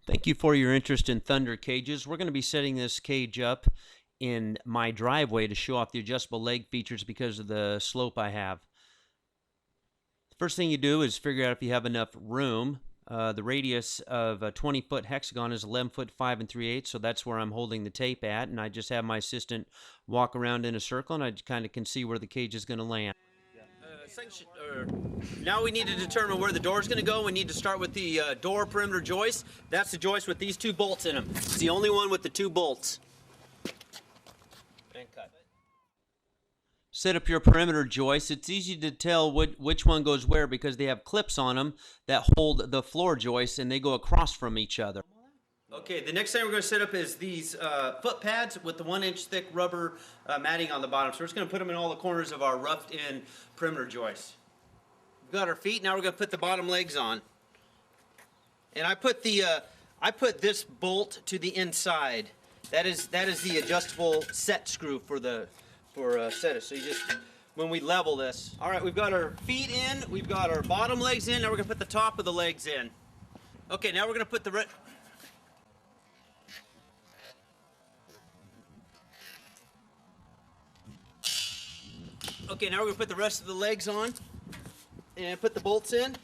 Thank you for your interest in Thunder cages. We're going to be setting this cage up in my driveway to show off the adjustable leg features because of the slope I have. First thing you do is figure out if you have enough room. The radius of a 20-foot hexagon is 11 foot 5 3/8, so that's where I'm holding the tape at, and I just have my assistant walk around in a circle, and I kind of can see where the cage is going to land. Now we need to determine where the door is going to go. We need to start with the door perimeter joist. That's the joist with these two bolts in them. It's the only one with the two bolts. And cut. Set up your perimeter joist. It's easy to tell which one goes where because they have clips on them that hold the floor joists and they go across from each other. Okay, the next thing we're going to set up is these foot pads with the 1-inch thick rubber matting on the bottom. So we're just going to put them in all the corners of our roughed-in perimeter joist. We've got our feet. Now we're going to put the bottom legs on. And I put this bolt to the inside. That is the adjustable set screw for set it. So you just when we level this. All right, we've got our feet in. We've got our bottom legs in. Now we're going to put the top of the legs in. Okay, now we're going to put the Okay, now we're going to put the rest of the legs on and put the bolts in.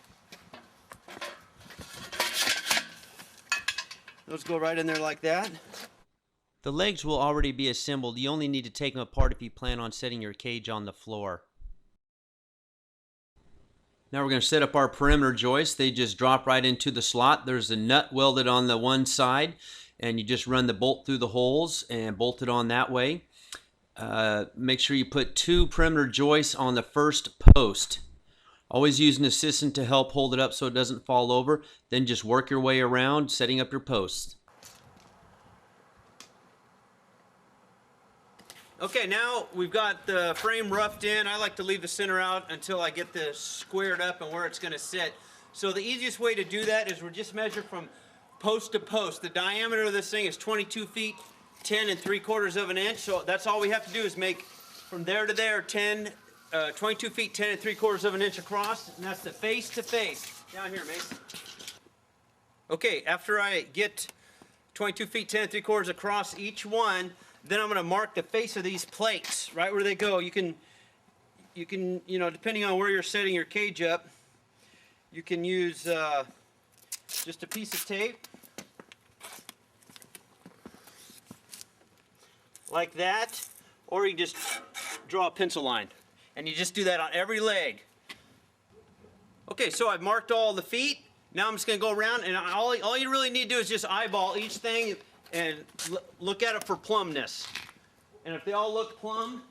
Those go right in there like that. The legs will already be assembled. You only need to take them apart if you plan on setting your cage on the floor. Now we're going to set up our perimeter joists. They just drop right into the slot. There's a nut welded on the one side, and you just run the bolt through the holes and bolt it on that way. Make sure you put 2 perimeter joists on the first post. Always use an assistant to help hold it up so it doesn't fall over. Then just work your way around setting up your posts. Okay, now we've got the frame roughed in. I like to leave the center out until I get this squared up and where it's going to sit. So the easiest way to do that is we're just measure from post to post. The diameter of this thing is 22 feet 10 3/4 of an inch, so that's all we have to do is make from there to there 22 feet 10 3/4 of an inch across, and that's the face to face. Down here, Mason. Okay, after I get 22 feet 10 3/4 across each one, then I'm going to mark the face of these plates right where they go. You can, depending on where you're setting your cage up, you can use just a piece of tape. Like that, or you just draw a pencil line, and you just do that on every leg. Okay, so I've marked all the feet. Now I'm just going to go around, and all you really need to do is just eyeball each thing and look at it for plumbness. And if they all look plumb,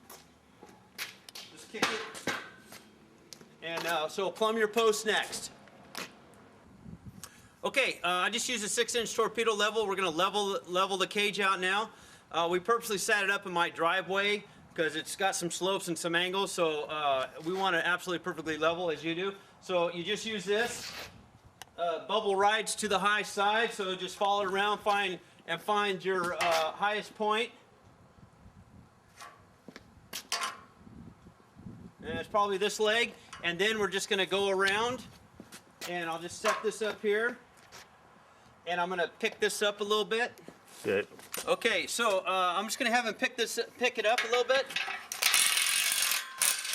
just kick it. And so plumb your post next. Okay, I just used a 6-inch torpedo level. We're going to level the cage out now. We purposely set it up in my driveway because it's got some slopes and some angles, so we want it absolutely perfectly level as you do. So you just use this. Bubble rides to the high side, so just follow it around, find your highest point. And it's probably this leg, and then we're just going to go around, and I'll just set this up here, and I'm going to pick this up a little bit. Good. Okay, so I'm just going to have him pick it up a little bit.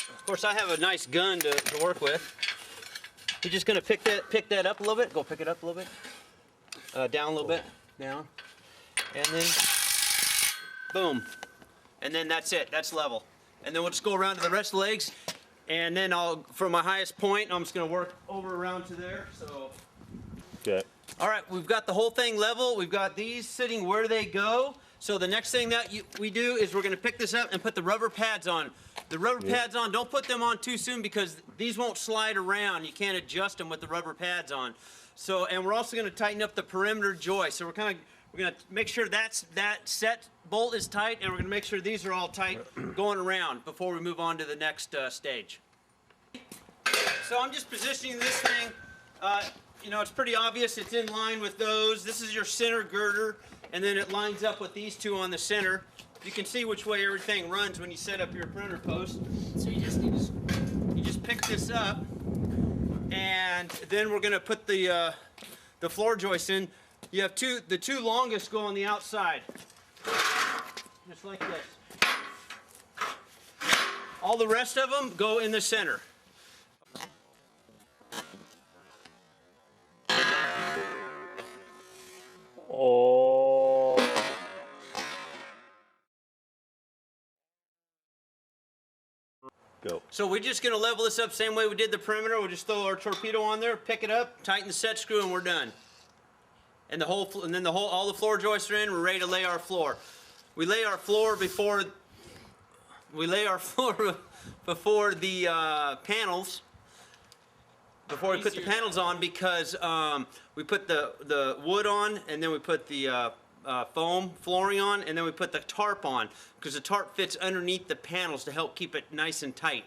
Of course, I have a nice gun to work with. You're just going to pick that up a little bit. Go pick it up a little bit. Down a little bit. Down. And then, boom. And then that's it. That's level. And then we'll just go around to the rest of the legs. And then from my highest point, I'm just going to work over around to there. So. Good. All right, we've got the whole thing level. We've got these sitting where they go. So the next thing that we do is we're going to pick this up and put the rubber pads on. The rubber pads on, don't put them on too soon because these won't slide around. You can't adjust them with the rubber pads on. So, and we're also going to tighten up the perimeter joist. So we're going to make sure that set bolt is tight, and we're going to make sure these are all tight going around before we move on to the next stage. So I'm just positioning this thing. It's pretty obvious it's in line with those. This is your center girder, and then it lines up with these two on the center. You can see which way everything runs when you set up your perimeter post. So you just pick this up, and then we're going to put the floor joist in. You have the two longest go on the outside. Just like this. All the rest of them go in the center. Oh. Go. So we're just gonna level this up same way we did the perimeter. We'll just throw our torpedo on there, pick it up, tighten the set screw, and we're done. And then all the floor joists are in. We're ready to lay our floor. We lay our floor before the panels. Before we put the panels on, because we put the wood on, and then we put the foam flooring on, and then we put the tarp on, because the tarp fits underneath the panels to help keep it nice and tight.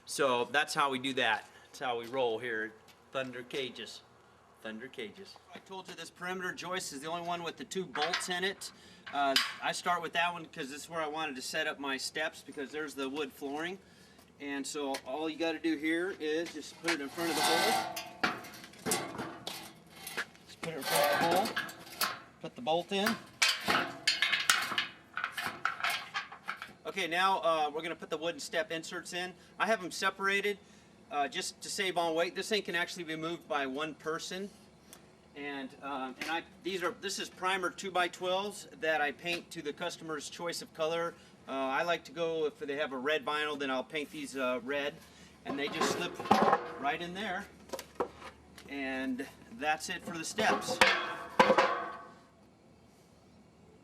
So that's how we do that. That's how we roll here at Thunder Cages. Thunder Cages. I told you this perimeter joist is the only one with the 2 bolts in it. I start with that one because this is where I wanted to set up my steps, because there's the wood flooring. And so all you got to do here is just put it in front of the hole. Just put it in front of the hole. Put the bolt in. Okay, now we're going to put the wooden step inserts in. I have them separated just to save on weight. This thing can actually be moved by one person. And this is primer 2x12s that I paint to the customer's choice of color. I like to go, if they have a red vinyl, then I'll paint these red, and they just slip right in there, and that's it for the steps.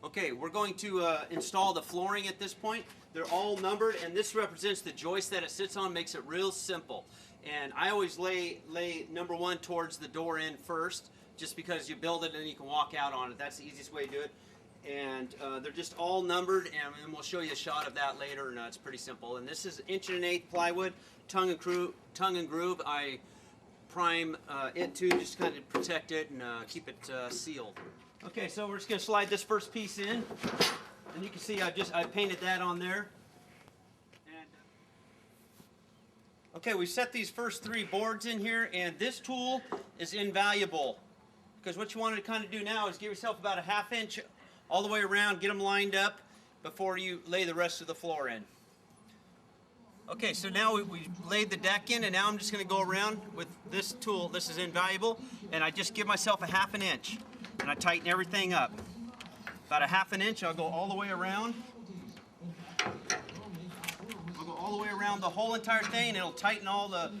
Okay, we're going to install the flooring at this point. They're all numbered, and this represents the joist that it sits on, makes it real simple. And I always lay number 1 towards the door end first, just because you build it and you can walk out on it. That's the easiest way to do it. And they're just all numbered, and we'll show you a shot of that later, and it's pretty simple. And this is 1.1/8" plywood, tongue and groove. I prime it too, just to kind of protect it and keep it sealed. Okay, so we're just going to slide this first piece in, and you can see I painted that on there. And okay, we set these first 3 boards in here, and this tool is invaluable, because what you want to kind of do now is give yourself about a 1/2 inch all the way around, get them lined up before you lay the rest of the floor in. Okay, so now we laid the deck in, and now I'm just going to go around with this tool. This is invaluable, and I just give myself a 1/2 inch, and I tighten everything up. About a 1/2 inch, I'll go all the way around. I'll go all the way around the whole entire thing, and it'll tighten all the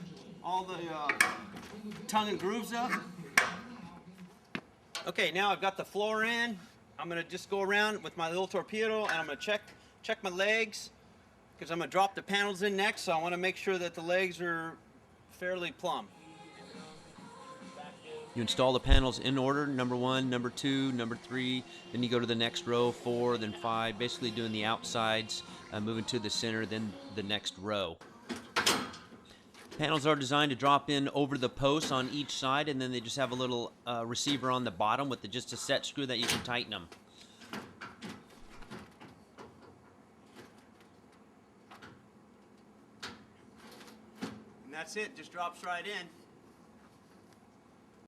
tongue and grooves up. Okay, now I've got the floor in. I'm going to just go around with my little torpedo, and I'm going to check my legs, because I'm going to drop the panels in next, so I want to make sure that the legs are fairly plumb. You install the panels in order, number 1, number 2, number 3, then you go to the next row, 4, then 5, basically doing the outsides, moving to the center, then the next row. Panels are designed to drop in over the posts on each side, and then they just have a little receiver on the bottom with just a set screw that you can tighten them. And that's it, just drops right in.